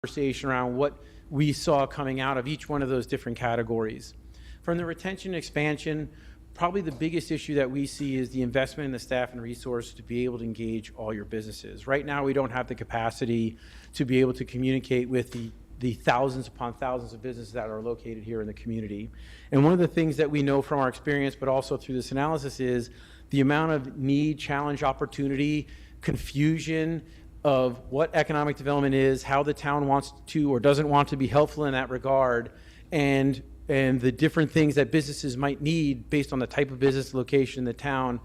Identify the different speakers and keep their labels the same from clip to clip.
Speaker 1: conversation around what we saw coming out of each one of those different categories. From the retention and expansion, probably the biggest issue that we see is the investment in the staff and resources to be able to engage all your businesses. Right now, we don't have the capacity to be able to communicate with the thousands upon thousands of businesses that are located here in the community. And one of the things that we know from our experience, but also through this analysis, is the amount of need, challenge, opportunity, confusion of what economic development is, how the town wants to or doesn't want to be helpful in that regard, and the different things that businesses might need based on the type of business, location in the town.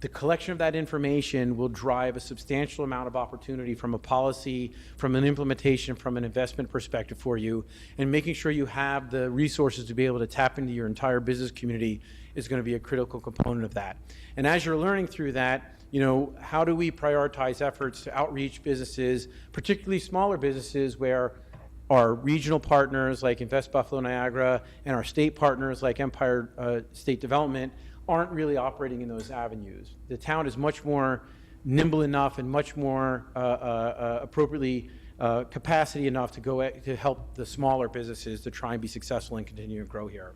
Speaker 1: The collection of that information will drive a substantial amount of opportunity from a policy, from an implementation, from an investment perspective for you, and making sure you have the resources to be able to tap into your entire business community is going to be a critical component of that. And as you're learning through that, how do we prioritize efforts to outreach businesses, particularly smaller businesses where our regional partners like Invest Buffalo Niagara and our state partners like Empire State Development aren't really operating in those avenues. The town is much more nimble enough and much more appropriately capacity enough to go to help the smaller businesses to try and be successful and continue to grow here.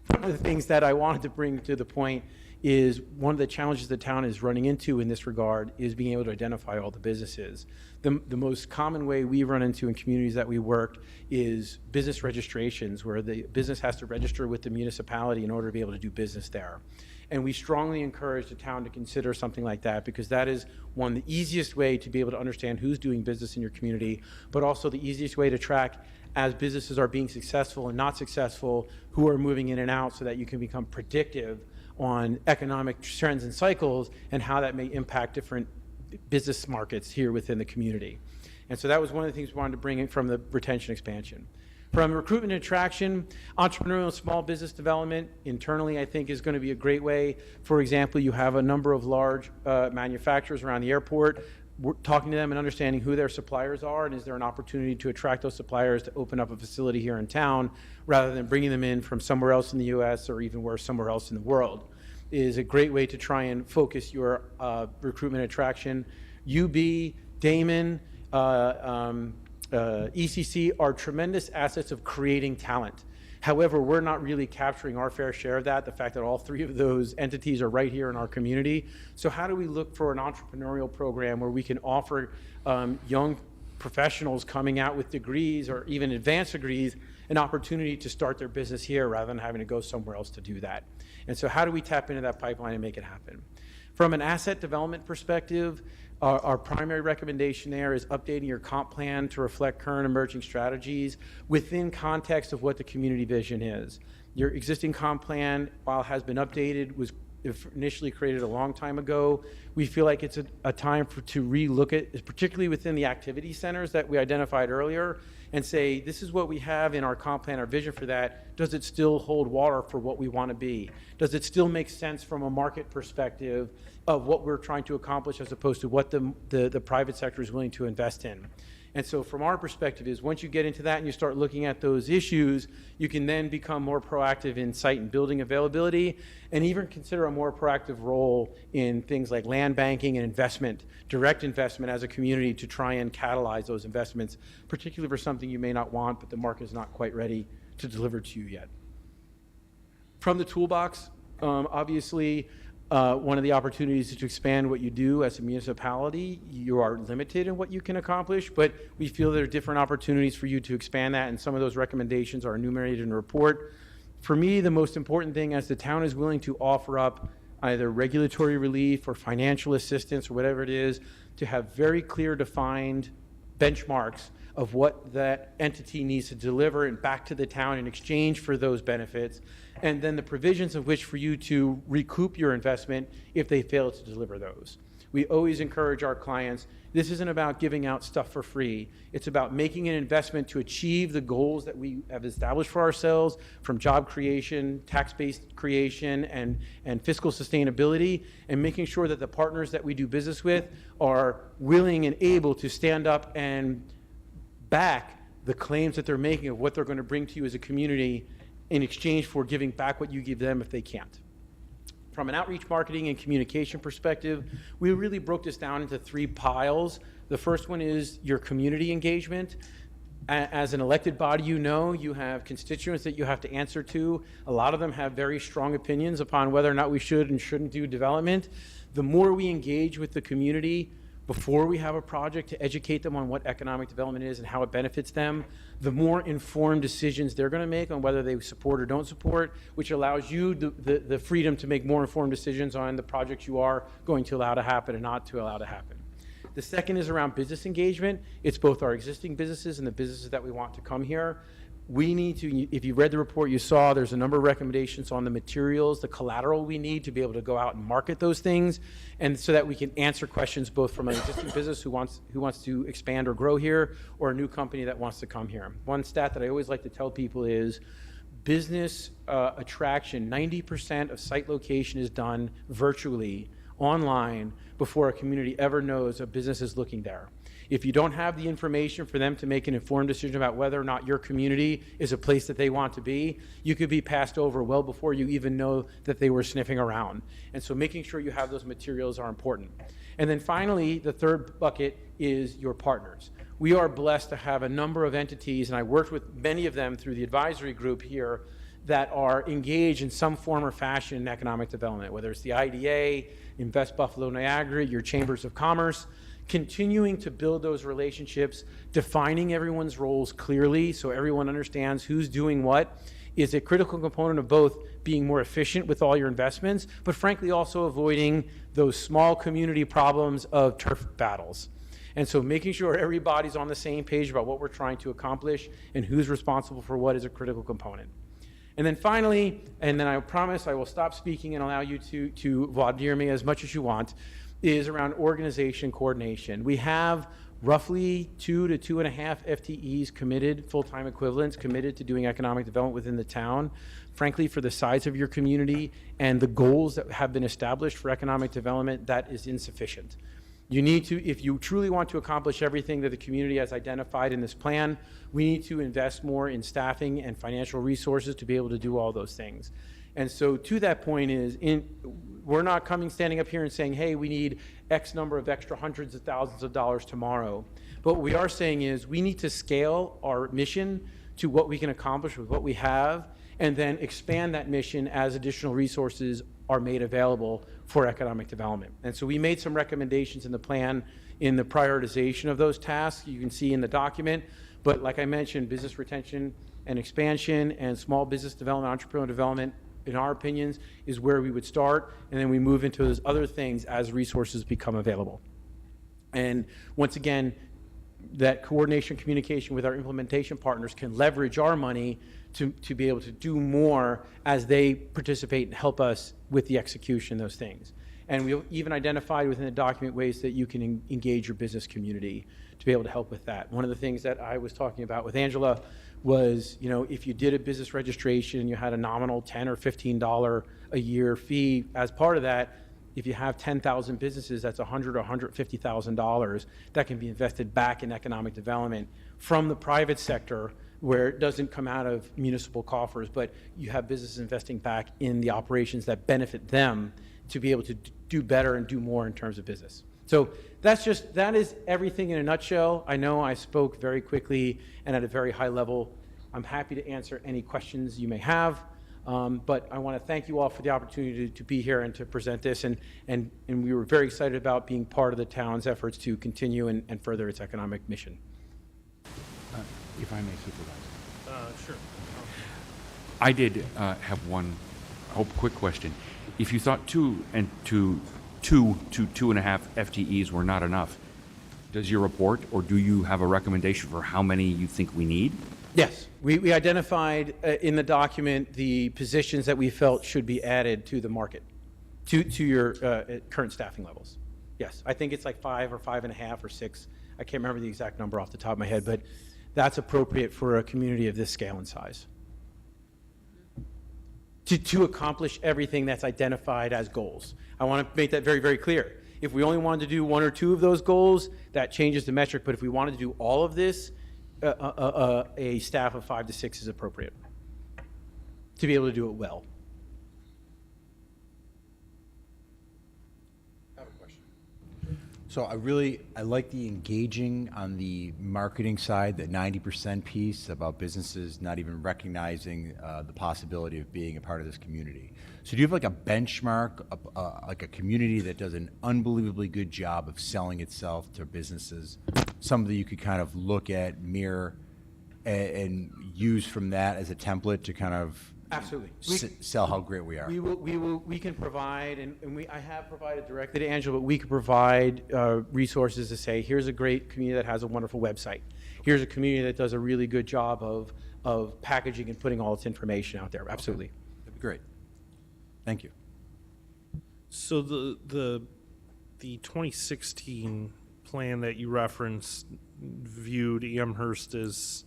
Speaker 1: One of the things that I wanted to bring to the point is one of the challenges the town is running into in this regard is being able to identify all the businesses. The most common way we run into in communities that we work is business registrations, where the business has to register with the municipality in order to be able to do business there. And we strongly encourage the town to consider something like that, because that is the easiest way to be able to understand who's doing business in your community, but also the easiest way to track as businesses are being successful and not successful, who are moving in and out, so that you can become predictive on economic trends and cycles and how that may impact different business markets here within the community. And so that was one of the things we wanted to bring in from the retention expansion. From recruitment and attraction, entrepreneurial and small business development internally, I think, is going to be a great way. For example, you have a number of large manufacturers around the airport. We're talking to them and understanding who their suppliers are, and is there an opportunity to attract those suppliers to open up a facility here in town rather than bringing them in from somewhere else in the U.S. or even worse, somewhere else in the world, is a great way to try and focus your recruitment attraction. UB, Damon, ECC are tremendous assets of creating talent. However, we're not really capturing our fair share of that, the fact that all three of those entities are right here in our community. So how do we look for an entrepreneurial program where we can offer young professionals coming out with degrees or even advanced degrees an opportunity to start their business here rather than having to go somewhere else to do that? And so how do we tap into that pipeline and make it happen? From an asset development perspective, our primary recommendation there is updating your comp plan to reflect current emerging strategies within context of what the community vision is. Your existing comp plan, while has been updated, was initially created a long time ago. We feel like it's a time to re-look at, particularly within the activity centers that we identified earlier, and say, this is what we have in our comp plan, our vision for that. Does it still hold water for what we want to be? Does it still make sense from a market perspective of what we're trying to accomplish as opposed to what the private sector is willing to invest in? And so from our perspective is, once you get into that and you start looking at those issues, you can then become more proactive in site and building availability, and even consider a more proactive role in things like land banking and investment, direct investment as a community, to try and catalyze those investments, particularly for something you may not want, but the market is not quite ready to deliver to you yet. From the toolbox, obviously, one of the opportunities is to expand what you do as a municipality. You are limited in what you can accomplish, but we feel there are different opportunities for you to expand that, and some of those recommendations are enumerated in the report. For me, the most important thing, as the town is willing to offer up either regulatory relief or financial assistance or whatever it is, to have very clear defined benchmarks of what that entity needs to deliver and back to the town in exchange for those benefits, and then the provisions of which for you to recoup your investment if they fail to deliver those. We always encourage our clients, this isn't about giving out stuff for free. It's about making an investment to achieve the goals that we have established for ourselves, from job creation, tax-based creation, and fiscal sustainability, and making sure that the partners that we do business with are willing and able to stand up and back the claims that they're making of what they're going to bring to you as a community in exchange for giving back what you give them if they can't. From an outreach, marketing, and communication perspective, we really broke this down into three piles. The first one is your community engagement. As an elected body, you know, you have constituents that you have to answer to. A lot of them have very strong opinions upon whether or not we should and shouldn't do development. The more we engage with the community before we have a project to educate them on what economic development is and how it benefits them, the more informed decisions they're going to make on whether they support or don't support, which allows you the freedom to make more informed decisions on the projects you are going to allow to happen and not to allow to happen. The second is around business engagement. It's both our existing businesses and the businesses that we want to come here. We need to, if you read the report, you saw there's a number of recommendations on the materials, the collateral we need to be able to go out and market those things, and so that we can answer questions both from an existing business who wants to expand or grow here, or a new company that wants to come here. One stat that I always like to tell people is business attraction, 90% of site location is done virtually, online, before a community ever knows a business is looking there. If you don't have the information for them to make an informed decision about whether or not your community is a place that they want to be, you could be passed over well before you even know that they were sniffing around. And so making sure you have those materials are important. And then finally, the third bucket is your partners. We are blessed to have a number of entities, and I worked with many of them through the advisory group here, that are engaged in some form or fashion in economic development, whether it's the IDA, Invest Buffalo Niagara, your chambers of commerce, continuing to build those relationships, defining everyone's roles clearly so everyone understands who's doing what is a critical component of both being more efficient with all your investments, but frankly also avoiding those small community problems of turf battles. And so making sure everybody's on the same page about what we're trying to accomplish and who's responsible for what is a critical component. And then finally, and then I promise I will stop speaking and allow you to voir dire me as much as you want, is around organization coordination. We have roughly 2 to 2.5 FTEs committed, full-time equivalents, committed to doing economic development within the town. Frankly, for the size of your community and the goals that have been established for economic development, that is insufficient. You need to, if you truly want to accomplish everything that the community has identified in this plan, we need to invest more in staffing and financial resources to be able to do all those things. And so to that point is, we're not standing up here and saying, hey, we need X number of extra hundreds of thousands of dollars tomorrow. But what we are saying is we need to scale our mission to what we can accomplish with what we have, and then expand that mission as additional resources are made available for economic development. And so we made some recommendations in the plan in the prioritization of those tasks. You can see in the document, but like I mentioned, business retention and expansion and small business development, entrepreneurial development, in our opinions, is where we would start, and then we move into those other things as resources become available. And once again, that coordination communication with our implementation partners can leverage our money to be able to do more as they participate and help us with the execution of those things. And we even identified within the document ways that you can engage your business community to be able to help with that. One of the things that I was talking about with Angela was, you know, if you did a business registration and you had a nominal $10 or $15 a year fee as part of that, if you have 10,000 businesses, that's $100,000 or $150,000 that can be invested back in economic development from the private sector, where it doesn't come out of municipal coffers, but you have businesses investing back in the operations that benefit them to be able to do better and do more in terms of business. So that is everything in a nutshell. I know I spoke very quickly and at a very high level. I'm happy to answer any questions you may have. But I want to thank you all for the opportunity to be here and to present this, and we were very excited about being part of the town's efforts to continue and further its economic mission.
Speaker 2: If I may, Supervisor.
Speaker 3: Sure.
Speaker 2: I did have one quick question. If you thought 2 to 2.5 FTEs were not enough, does your report, or do you have a recommendation for how many you think we need?
Speaker 1: Yes, we identified in the document the positions that we felt should be added to the market, to your current staffing levels. Yes, I think it's like 5 or 5.5 or 6. I can't remember the exact number off the top of my head, but that's appropriate for a community of this scale and size. To accomplish everything that's identified as goals. I want to make that very, very clear. If we only wanted to do 1 or 2 of those goals, that changes the metric, but if we wanted to do all of this, a staff of 5 to 6 is appropriate to be able to do it well.
Speaker 4: I have a question.
Speaker 3: So I like the engaging on the marketing side, the 90% piece about businesses not even recognizing the possibility of being a part of this community. So do you have like a benchmark, like a community that does an unbelievably good job of selling itself to businesses, something you could kind of look at, mirror, and use from that as a template to kind of
Speaker 1: Absolutely.
Speaker 3: sell how great we are?
Speaker 1: We can provide, I have provided directly to Angela, but we can provide resources to say, here's a great community that has a wonderful website. Here's a community that does a really good job of packaging and putting all its information out there. Absolutely.
Speaker 3: Okay. That'd be great. Thank you.
Speaker 4: So the 2016 plan that you referenced viewed Amherst as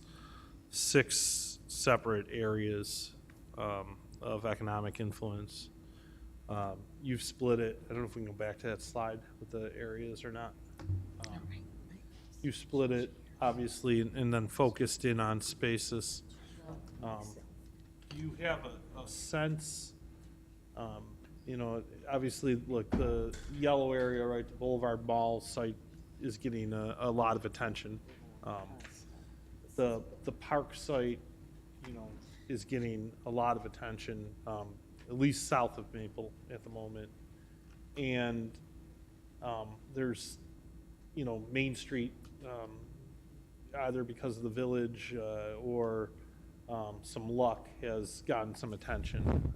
Speaker 4: 6 separate areas of economic influence. You've split it. I don't know if we can go back to that slide with the areas or not. You split it, obviously, and then focused in on spaces. Do you have a sense, obviously, look, the yellow area, right, the Boulevard Mall site is getting a lot of attention. The park site, is getting a lot of attention, at least south of Maple at the moment. And there's, Main Street, either because of the village or some luck has gotten some attention,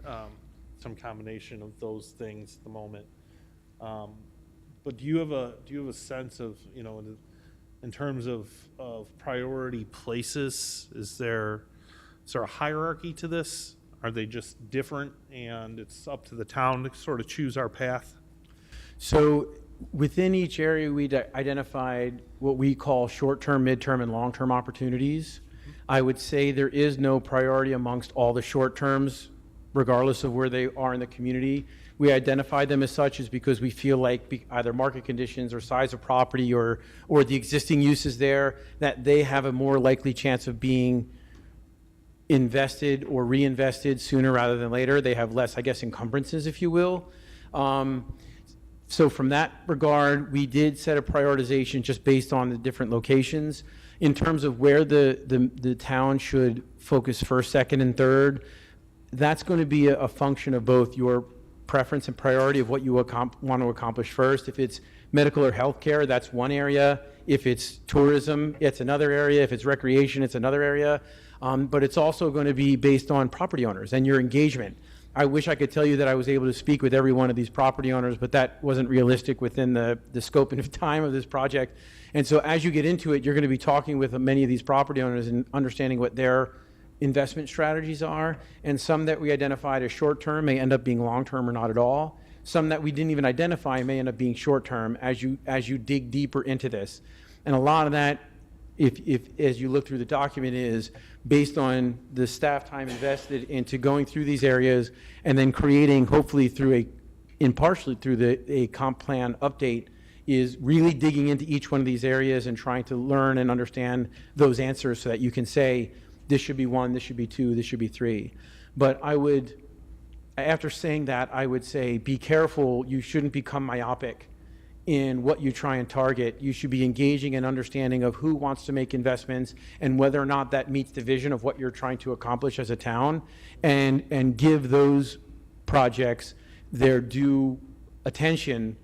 Speaker 4: some combination of those things at the moment. But do you have a sense of, in terms of priority places, is there a hierarchy to this? Are they just different and it's up to the town to sort of choose our path?
Speaker 1: So within each area, we identified what we call short-term, mid-term, and long-term opportunities. I would say there is no priority amongst all the short terms, regardless of where they are in the community. We identified them as such is because we feel like either market conditions or size of property or the existing uses there, that they have a more likely chance of being invested or reinvested sooner rather than later. They have less, I guess, encumbrances, if you will. So from that regard, we did set a prioritization just based on the different locations. In terms of where the town should focus first, second, and third, that's going to be a function of both your preference and priority of what you want to accomplish first. If it's medical or healthcare, that's one area. If it's tourism, it's another area. If it's recreation, it's another area. But it's also going to be based on property owners and your engagement. I wish I could tell you that I was able to speak with every one of these property owners, but that wasn't realistic within the scope and time of this project. And so as you get into it, you're going to be talking with many of these property owners and understanding what their investment strategies are. And some that we identified as short-term may end up being long-term or not at all. Some that we didn't even identify may end up being short-term as you dig deeper into this. And a lot of that, if as you look through the document, is based on the staff time invested into going through these areas and then creating, hopefully partially through a comp plan update, is really digging into each one of these areas and trying to learn and understand those answers so that you can say, this should be 1, this should be 2, this should be 3. But after saying that, I would say, be careful. You shouldn't become myopic in what you try and target. You should be engaging and understanding of who wants to make investments and whether or not that meets the vision of what you're trying to accomplish as a town, and give those projects their due attention.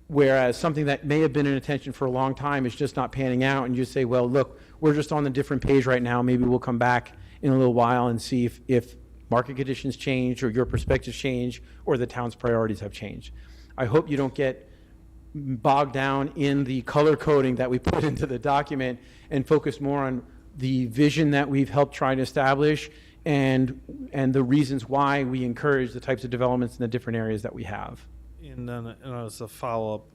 Speaker 1: Whereas something that may have been in attention for a long time is just not panning out, and you say, well, look, we're just on a different page right now. Maybe we'll come back in a little while and see if market conditions change or your perspectives change or the town's priorities have changed. I hope you don't get bogged down in the color coding that we put into the document and focus more on the vision that we've helped try to establish and the reasons why we encourage the types of developments in the different areas that we have.
Speaker 4: And then as a follow-up,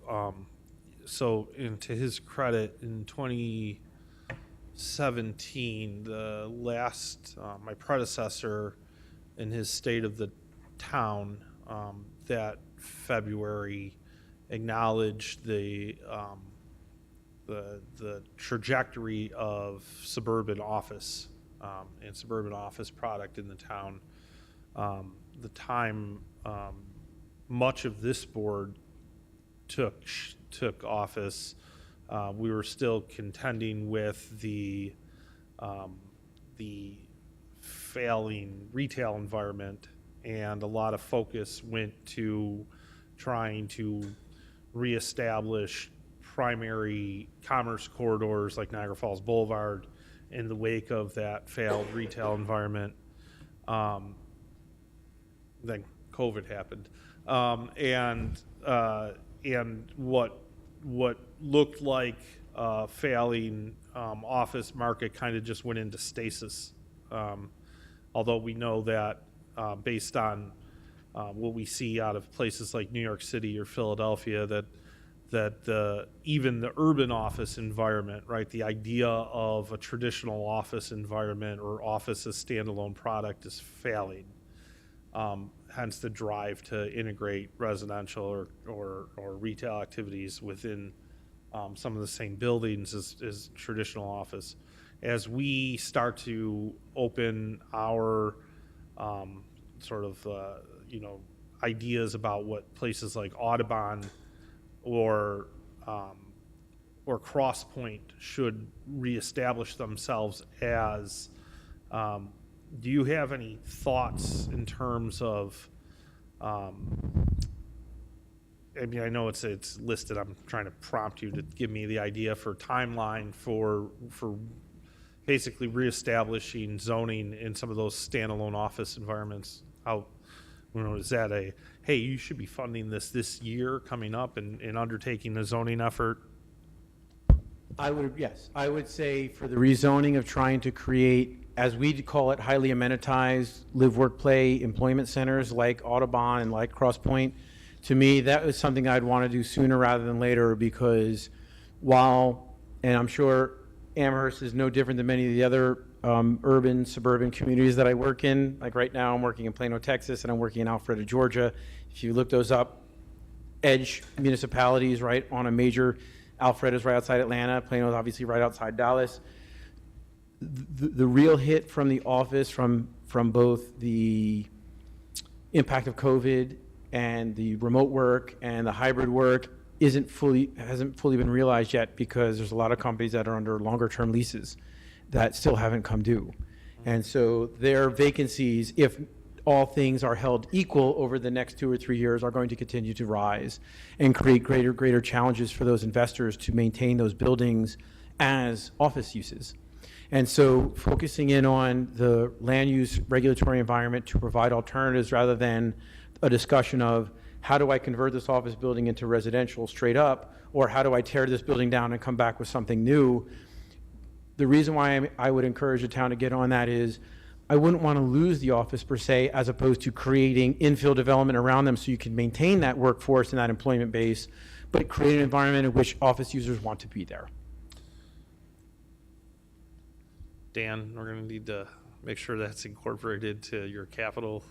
Speaker 4: and to his credit, in 2017, the last, my predecessor in his State of the Town, that February, acknowledged the trajectory of suburban office and suburban office product in the town. Much of this board took office, we were still contending with the failing retail environment, and a lot of focus went to trying to reestablish primary commerce corridors like Niagara Falls Boulevard in the wake of that failed retail environment. Then COVID happened, and what looked like failing office market kind of just went into stasis. Although we know that based on what we see out of places like New York City or Philadelphia, that even the urban office environment, right, the idea of a traditional office environment or office as standalone product is failing. Hence the drive to integrate residential or retail activities within some of the same buildings as traditional office. As we start to open our ideas about what places like Audubon or Cross Point should reestablish themselves as, do you have any thoughts in terms of, I mean, I know it's listed, I'm trying to prompt you to give me the idea for timeline for basically reestablishing zoning in some of those standalone office environments. How, is that hey, you should be funding this year coming up and undertaking a zoning effort?
Speaker 1: Yes, I would say for the rezoning of trying to create, as we call it, highly amenitized live, work, play employment centers like Audubon and like Cross Point, to me, that was something I'd want to do sooner rather than later, because while, and I'm sure Amherst is no different than many of the other urban, suburban communities that I work in. Like right now, I'm working in Plano, Texas, and I'm working in Alpharetta, Georgia. If you look those up, edge municipalities, right, on a major, Alpharetta's right outside Atlanta, Plano's obviously right outside Dallas. The real hit from the office, from both the impact of COVID and the remote work and the hybrid work, hasn't fully been realized yet, because there's a lot of companies that are under longer term leases that still haven't come due. And so their vacancies, if all things are held equal over the next 2 or 3 years, are going to continue to rise and create greater challenges for those investors to maintain those buildings as office uses. And so focusing in on the land use regulatory environment to provide alternatives, rather than a discussion of how do I convert this office building into residential straight up, or how do I tear this building down and come back with something new. The reason why I would encourage the town to get on that is I wouldn't want to lose the office per se, as opposed to creating infill development around them so you can maintain that workforce and that employment base, but create an environment in which office users want to be there.
Speaker 4: Dan, we're going to need to make sure that's incorporated to your capital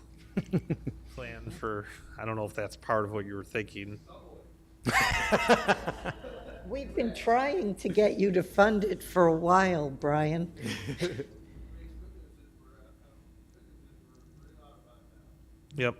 Speaker 4: plan for, I don't know if that's part of what you were thinking.
Speaker 5: We've been trying to get you to fund it for a while, Brian.
Speaker 4: Yep.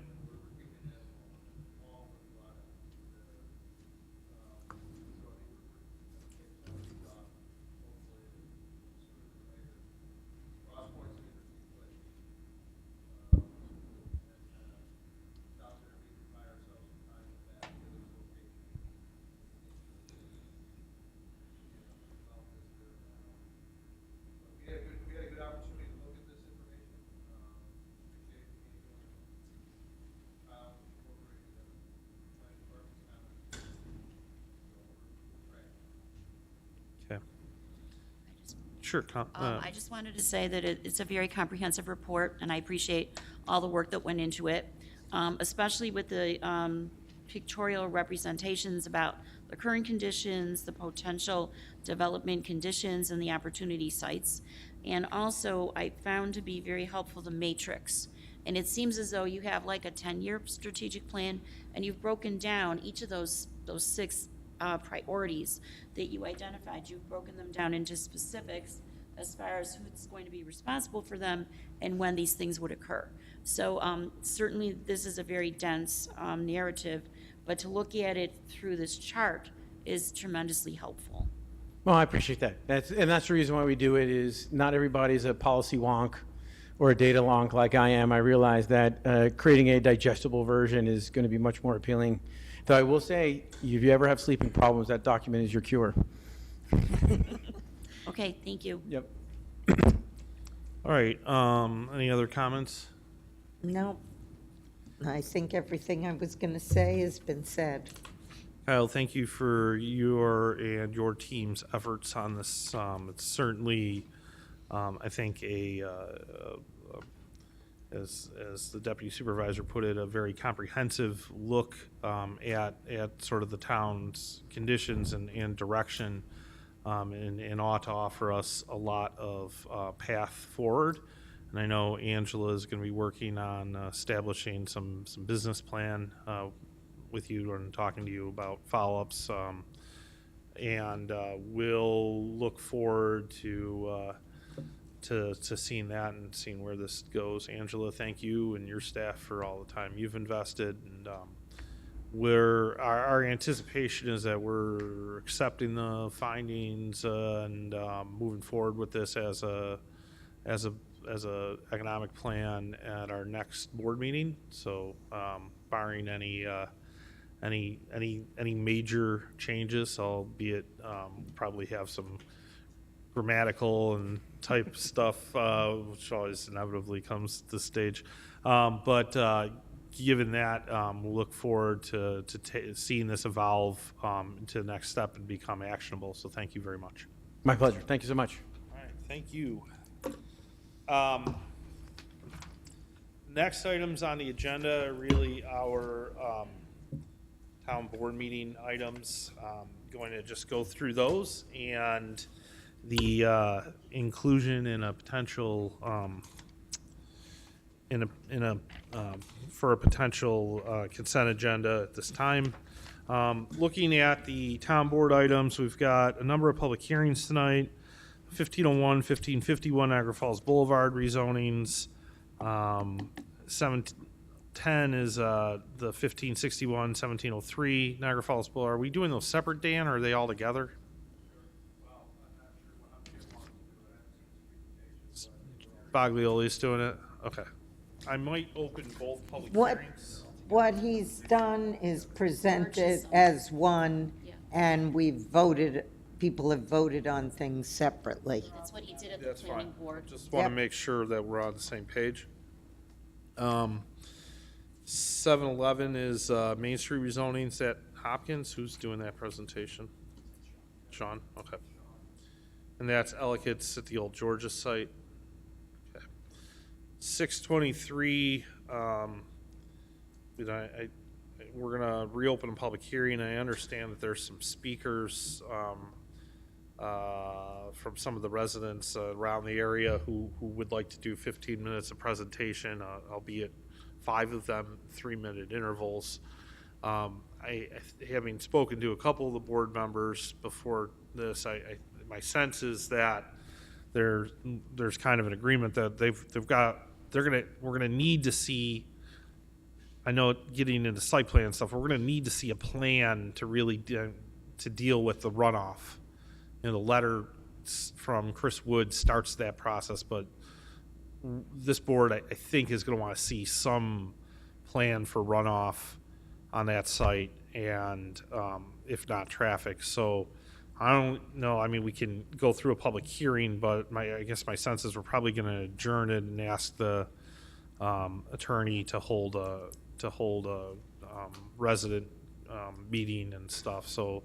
Speaker 4: Sure.
Speaker 6: I just wanted to say that it's a very comprehensive report, and I appreciate all the work that went into it, especially with the pictorial representations about the current conditions, the potential development conditions, and the opportunity sites. And also, I found to be very helpful the matrix. And it seems as though you have like a 10-year strategic plan, and you've broken down each of those 6 priorities that you identified. You've broken them down into specifics as far as who's going to be responsible for them and when these things would occur. So certainly this is a very dense narrative but to look at it through this chart is tremendously helpful.
Speaker 1: Well, I appreciate that. That's the reason why we do it is not everybody's a policy wonk or a data wonk like I am. I realize that creating a digestible version is going to be much more appealing. Though I will say, if you ever have sleeping problems, that document is your cure.
Speaker 6: Okay, thank you.
Speaker 1: Yep.
Speaker 4: All right, any other comments?
Speaker 5: No, I think everything I was going to say has been said.
Speaker 4: Kyle, thank you for your and your team's efforts on this. It's certainly, I think, as the deputy supervisor put it, a very comprehensive look at sort of the town's conditions and direction, and ought to offer us a lot of path forward. And I know Angela is going to be working on establishing some business plan with you and talking to you about follow-ups, and we'll look forward to seeing that and seeing where this goes. Angela, thank you and your staff for all the time you've invested, and our anticipation is that we're accepting the findings and moving forward with this as a economic plan at our next board meeting. So barring any major changes, albeit probably have some grammatical and type stuff, which always inevitably comes to this stage. But given that, we'll look forward to seeing this evolve into the next step and become actionable. So thank you very much.
Speaker 1: My pleasure. Thank you so much.
Speaker 4: All right, thank you. Next items on the agenda are really our town board meeting items. Going to just go through those and the inclusion in a potential for a potential consent agenda at this time. Looking at the town board items, we've got a number of public hearings tonight. 1501, 1551 Niagara Falls Boulevard rezonings. 710 is the 1561, 1703 Niagara Falls Boulevard. Are we doing those separate, Dan, or are they all together? Baglioli's doing it? Okay. I might open both public
Speaker 5: What-
Speaker 4: hearings.
Speaker 5: What he's done is presented as one, and people have voted on things separately.
Speaker 6: That's what he did at the
Speaker 4: That's
Speaker 6: planning
Speaker 4: fine.
Speaker 6: board.
Speaker 4: Just want to
Speaker 5: Yep.
Speaker 4: make sure that we're on the same page. 711 is Main Street rezoning. Is that Hopkins? Who's doing that presentation? Sean? Okay. And that's Ellicott's at the old Georgia site. Okay. 623, we're gonna reopen a public hearing. I understand that there's some speakers from some of the residents around the area who would like to do 15 minutes of presentation, albeit 5 of them 3-minute intervals. Having spoken to a couple of the board members before this, my sense is that there's kind of an agreement that we're gonna need to see. I know getting into site plan stuff, we're gonna need to see a plan to really to deal with the runoff. You know, the letter from Chris Wood starts that process, but this board, I think, is gonna wanna see some plan for runoff on that site and, if not traffic. So I don't know, I mean, we can go through a public hearing, but I guess my sense is we're probably gonna adjourn it and ask the attorney to hold a resident meeting and stuff. So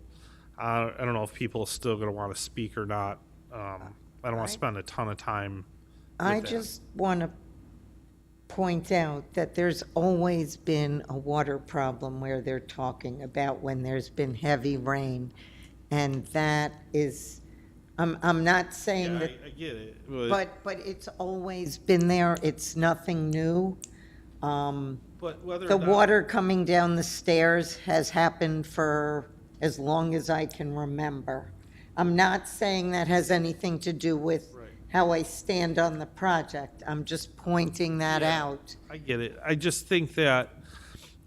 Speaker 4: I don't know if people are still going to want to speak or not. I don't want to spend a ton of time with
Speaker 5: I
Speaker 4: that.
Speaker 5: just want to point out that there's always been a water problem where they're talking about when there's been heavy rain. And that is, I'm not saying
Speaker 4: Yeah,
Speaker 5: that,
Speaker 4: I get it.
Speaker 5: but it's always been there. It's nothing new.
Speaker 4: But whether
Speaker 5: The
Speaker 4: or not-
Speaker 5: water coming down the stairs has happened for as long as I can remember. I'm not saying that has anything to do with
Speaker 4: Right.
Speaker 5: how I stand on the project. I'm just pointing that
Speaker 4: Yeah.
Speaker 5: out.
Speaker 4: I get it. I just think that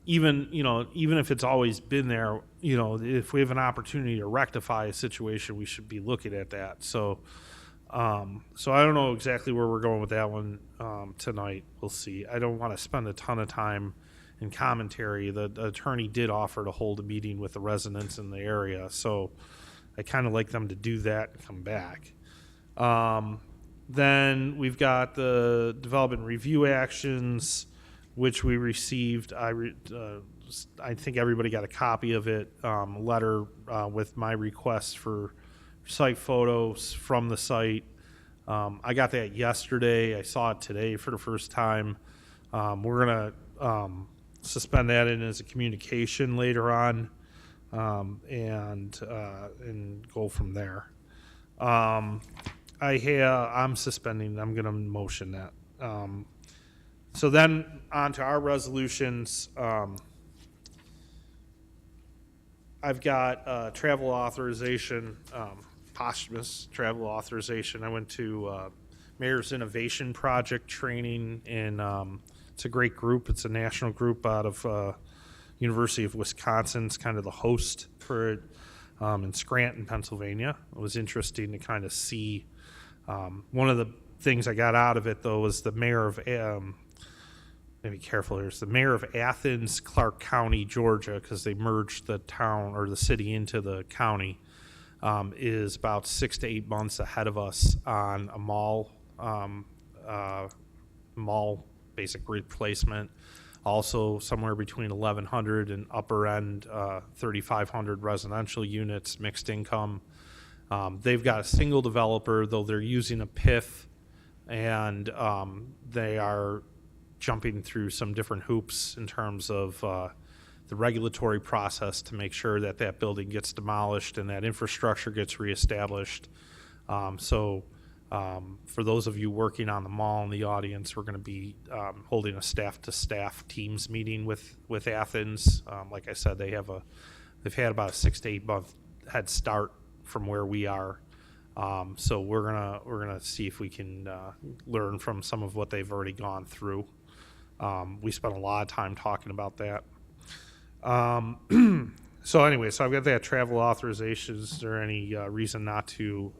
Speaker 4: even, even if it's always been there, if we have an opportunity to rectify a situation, we should be looking at that. So, so I don't know exactly where we're going with that one tonight. We'll see. I don't want to spend a ton of time in commentary. The attorney did offer to hold a meeting with the residents in the area, so I kind of like them to do that and come back. Then we've got the development review actions, which we received. I think everybody got a copy of it, a letter with my request for site photos from the site. I got that yesterday. I saw it today for the first time. We're going to suspend that in as a communication later on, and go from there. I'm suspending. I'm going to motion that. So then on to our resolutions. I've got travel authorization, posthumous travel authorization. I went to Mayor's Innovation Project training, and it's a great group. It's a national group out of University of Wisconsin. It's kind of the host for it in Scranton, Pennsylvania. It was interesting to kind of see. One of the things I got out of it, though, was the mayor of maybe careful here. It's the mayor of Athens, Clark County, Georgia, because they merged the town or the city into the county, is about 6 to 8 months ahead of us on a mall basic replacement. Also somewhere between 1,100 and upper end 3,500 residential units, mixed income. They've got a single developer, though they're using a PIF, and they are jumping through some different hoops in terms of the regulatory process to make sure that that building gets demolished and that infrastructure gets reestablished. So for those of you working on the mall in the audience, we're going to be holding a staff-to-staff teams meeting with Athens. Like I said, they've had about a 6 to 8 month head start from where we are. So we're gonna see if we can learn from some of what they've already gone through. We spent a lot of time talking about that. So anyway, so I've got that travel authorization. Is there any reason not to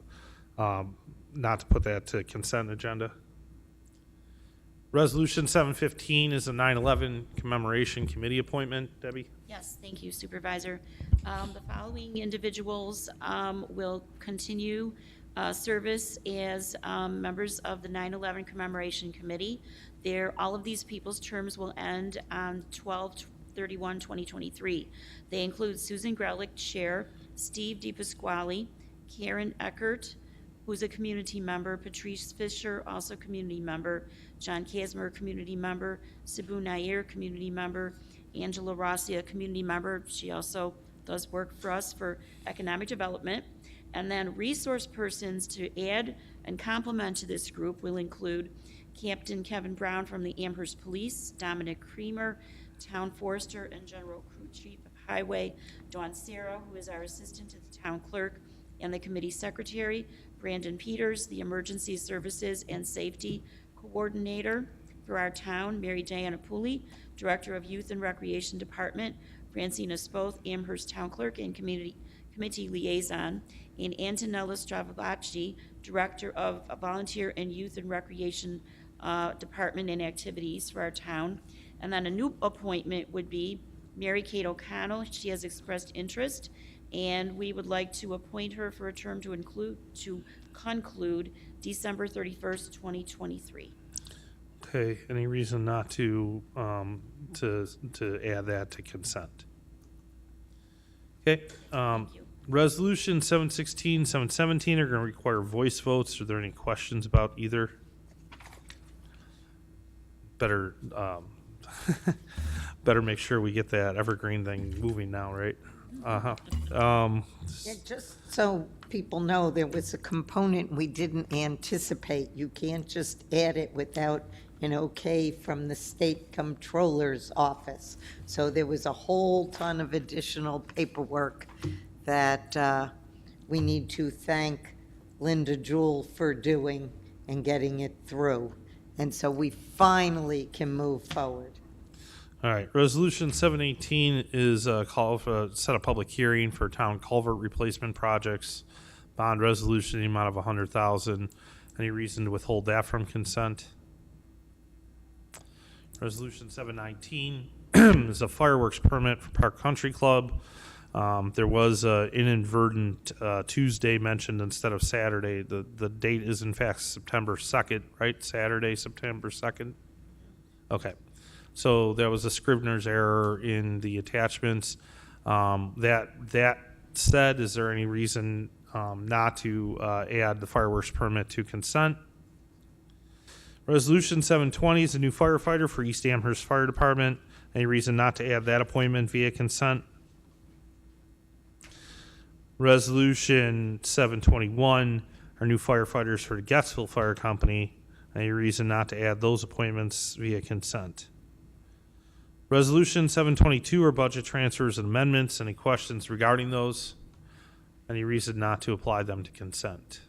Speaker 4: put that to consent agenda? Resolution 715 is a 9/11 commemoration committee appointment. Debbie?
Speaker 6: Yes, thank you, Supervisor. The following individuals will continue service as members of the 9/11 Commemoration Committee. All of these people's terms will end on 12/31/2023. They include Susan Grelick, Chair, Steve DePasquale, Karen Eckert, who's a community member, Patrice Fisher, also community member, John Kasmer, community member, Sabu Nair, community member, Angela Rossi, a community member. She also does work for us for economic development. And then resource persons to add and complement to this group will include Captain Kevin Brown from the Amherst Police, Dominic Creamer, Town Forester and General Crew Chief of Highway, Dawn Sarah, who is our assistant to the town clerk and the committee secretary, Brandon Peters, the Emergency Services and Safety Coordinator for our town, Mary Diana Pooley, Director of Youth and Recreation Department, Francina Spoth, Amherst Town Clerk and Committee Liaison, and Antonella Stravacci, Director of Volunteer and Youth and Recreation Department and Activities for our town. And then a new appointment would be Mary Kate O'Connell. She has expressed interest, and we would like to appoint her for a term to conclude December 31st, 2023.
Speaker 4: Okay, any reason not to add that to consent? Okay,
Speaker 6: Thank you.
Speaker 4: Resolution 716, 717 are going to require voice votes. Are there any questions about either? Better make sure we get that evergreen thing moving now, right?
Speaker 5: Yeah, just so people know, there was a component we didn't anticipate. You can't just add it without an okay from the state comptroller's office. So there was a whole ton of additional paperwork that we need to thank Linda Jewell for doing and getting it through. And so we finally can move forward.
Speaker 4: All right, Resolution 718 is a call for, set a public hearing for town culvert replacement projects. Bond resolution, in the amount of 100,000. Any reason to withhold that from consent? Resolution 719 is a fireworks permit for Park Country Club. There was an inadvertent Tuesday mentioned instead of Saturday. The date is in fact September 2nd, right? Saturday, September 2nd? Okay. So there was a Scrivener's error in the attachments. That said, is there any reason not to add the fireworks permit to consent? Resolution 720 is a new firefighter for East Amherst Fire Department. Any reason not to add that appointment via consent? Resolution 721 are new firefighters for the Gettsville Fire Company. Any reason not to add those appointments via consent? Resolution 722 are budget transfers and amendments. Any questions regarding those? Any reason not to apply them to consent?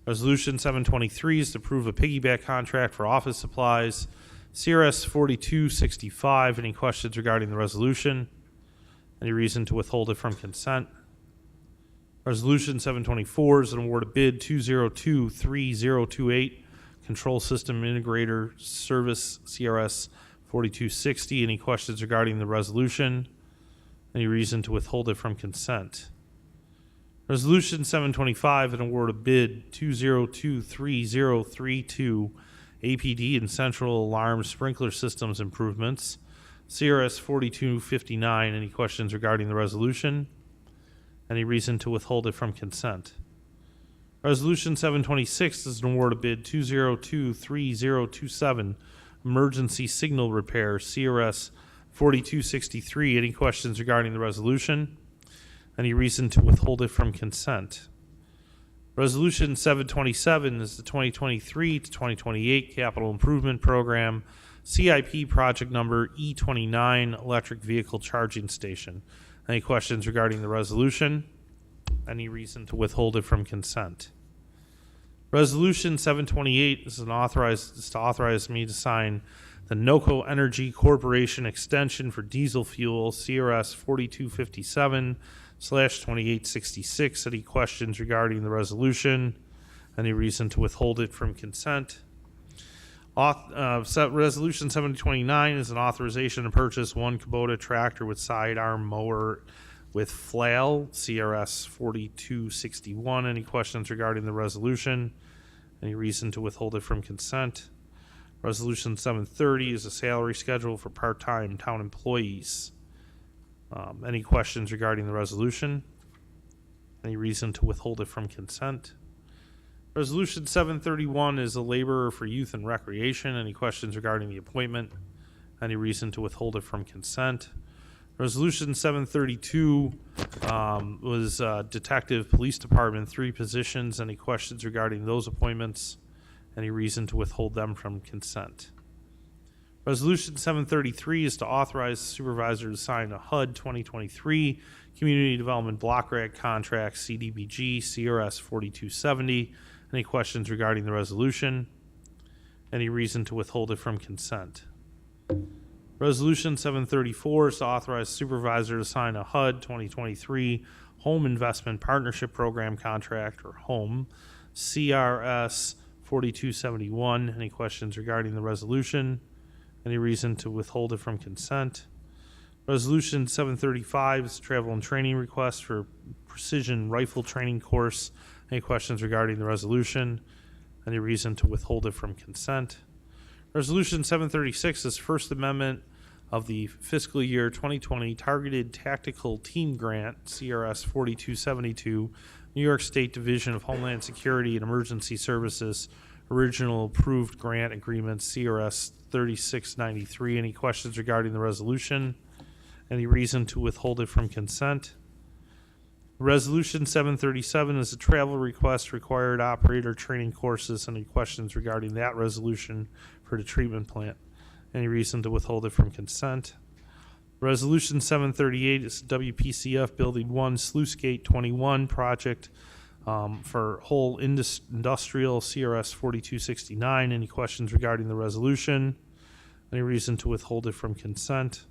Speaker 4: Resolution 723 is to approve a piggyback contract for office supplies. CRS 4265. Any questions regarding the resolution? Any reason to withhold it from consent? Resolution 724 is an award of bid 2023028, Control System Integrator Service, CRS 4260. Any questions regarding the resolution? Any reason to withhold it from consent? Resolution 725, an award of bid 2023032, APD and Central Alarm Sprinkler Systems Improvements, CRS 4259. Any questions regarding the resolution? Any reason to withhold it from consent? Resolution 726 is an award of bid 2023027, Emergency Signal Repair, CRS 4263. Any questions regarding the resolution? Any reason to withhold it from consent? Resolution 727 is the 2023 to 2028 Capital Improvement Program, CIP project number E29, Electric Vehicle Charging Station. Any questions regarding the resolution? Any reason to withhold it from consent? Resolution 728 is to authorize me to sign the NOCO Energy Corporation extension for diesel fuel, CRS 4257/2866. Any questions regarding the resolution? Any reason to withhold it from consent? Resolution 729 is an authorization to purchase one Kubota tractor with sidearm mower with flail, CRS 4261. Any questions regarding the resolution? Any reason to withhold it from consent? Resolution 730 is a salary schedule for part-time town employees. Any questions regarding the resolution? Any reason to withhold it from consent? Resolution 731 is a laborer for youth and recreation. Any questions regarding the appointment? Any reason to withhold it from consent? Resolution 732 was Detective Police Department, 3 positions. Any questions regarding those appointments? Any reason to withhold them from consent? Resolution 733 is to authorize the supervisor to sign a HUD 2023 Community Development Block Grant Contract, CDBG, CRS 4270. Any questions regarding the resolution? Any reason to withhold it from consent? Resolution 734 is to authorize the supervisor to sign a HUD 2023 Home Investment Partnership Program Contract, or HOME, CRS 4271. Any questions regarding the resolution? Any reason to withhold it from consent? Resolution 735 is travel and training request for precision rifle training course. Any questions regarding the resolution? Any reason to withhold it from consent? Resolution 736 is First Amendment of the fiscal year 2020 Targeted Tactical Team Grant, CRS 4272, New York State Division of Homeland Security and Emergency Services, original approved grant agreement, CRS 3693. Any questions regarding the resolution? Any reason to withhold it from consent? Resolution 737 is a travel request, required operator training courses. Any questions regarding that resolution for the treatment plant? Any reason to withhold it from consent? Resolution 738 is WPCF Building 1 Sluice Gate 21 project for whole industrial, CRS 4269. Any questions regarding the resolution? Any reason to withhold it from consent?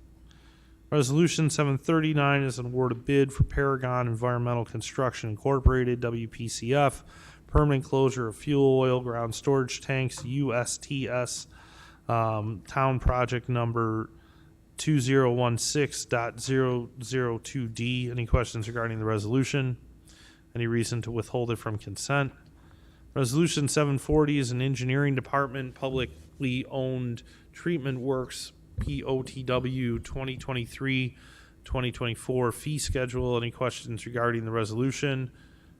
Speaker 4: Resolution 739 is an award of bid for Paragon Environmental Construction Incorporated, WPCF, permanent closure of fuel oil ground storage tanks, USTS, town project number 2016.002D. Any questions regarding the resolution? Any reason to withhold it from consent? Resolution 740 is an engineering department, publicly owned treatment works, POTW 2023-2024 fee schedule. Any questions regarding the resolution?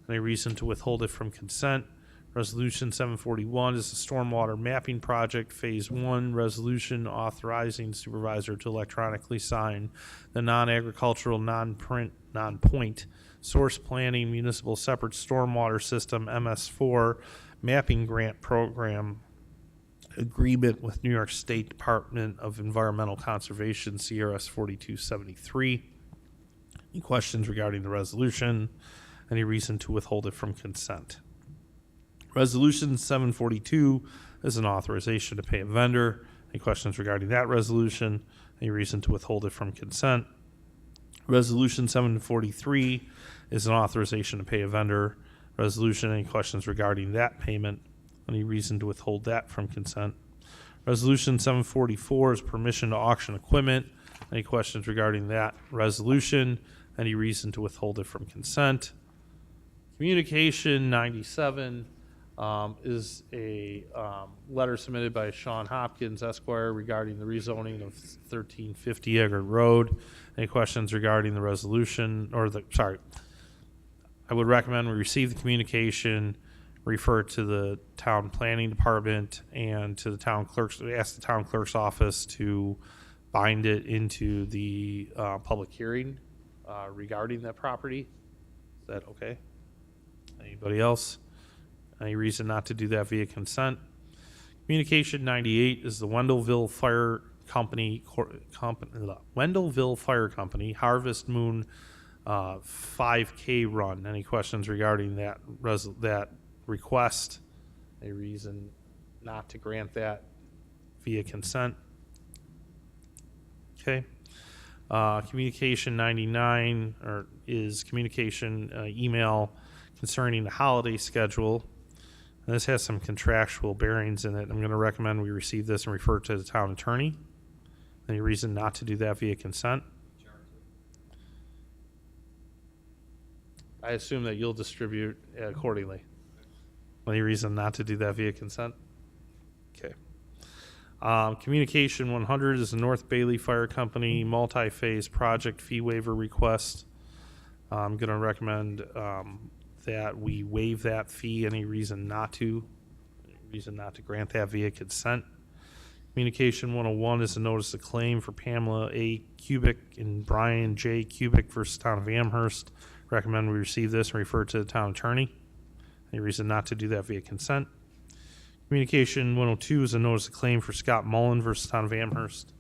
Speaker 4: Any reason to withhold it from consent? Resolution 741 is the stormwater mapping project, Phase 1, resolution authorizing supervisor to electronically sign the non-agricultural, non-point source planning municipal separate stormwater system, MS4, mapping grant program agreement with New York State Department of Environmental Conservation, CRS 4273. Any questions regarding the resolution? Any reason to withhold it from consent? Resolution 742 is an authorization to pay a vendor. Any questions regarding that resolution? Any reason to withhold it from consent? Resolution 743 is an authorization to pay a vendor resolution. Any questions regarding that payment? Any reason to withhold that from consent? Resolution 744 is permission to auction equipment. Any questions regarding that resolution? Any reason to withhold it from consent? Communication 97 is a letter submitted by Sean Hopkins, Esquire, regarding the rezoning of 1350 Eggert Road. Any questions regarding the resolution, or I would recommend we receive the communication, refer it to the town planning department and to the town clerk's, ask the town clerk's office to bind it into the public hearing regarding that property. Is that okay? Anybody else? Any reason not to do that via consent? Communication 98 is the Wendellville Fire Company, Wendellville Fire Company Harvest Moon 5K run. Any questions regarding that request? Any reason not to grant that via consent? Okay. Communication 99 is communication email concerning the holiday schedule. And this has some contractual bearings in it. I'm going to recommend we receive this and refer it to the town attorney. Any reason not to do that via consent? I assume that you'll distribute accordingly. Any reason not to do that via consent? Okay. Communication 100 is the North Bailey Fire Company multi-phase project fee waiver request. I'm going to recommend that we waive that fee. Any reason not to? Any reason not to grant that via consent? Communication 101 is a notice of claim for Pamela A. Kubik and Brian J. Kubik versus Town of Amherst. Recommend we receive this and refer it to the town attorney. Any reason not to do that via consent? Communication 102 is a notice of claim for Scott Mullen versus Town of Amherst.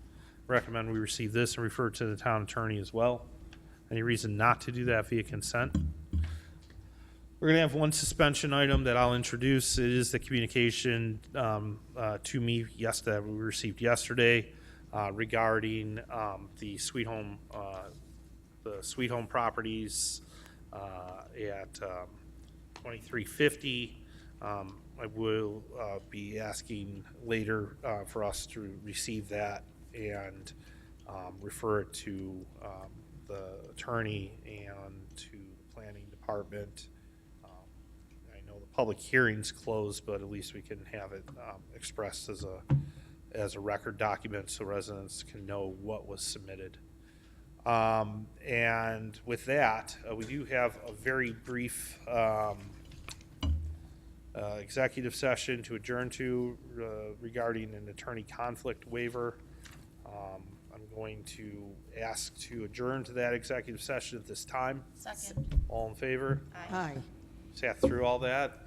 Speaker 4: Recommend we receive this and refer it to the town attorney as well. Any reason not to do that via consent? We're going to have one suspension item that I'll introduce. It is the communication to me yesterday, we received yesterday regarding the Sweet Home properties at 2350. I will be asking later for us to receive that and refer it to the attorney and to the planning department. I know the public hearing's closed, but at least we can have it expressed as a record document so residents can know what was submitted. And with that, we do have a very brief executive session to adjourn to regarding an attorney conflict waiver. I'm going to ask to adjourn to that executive session at this time.
Speaker 6: Second.
Speaker 4: All in favor?
Speaker 5: Aye.
Speaker 4: Sat through all that.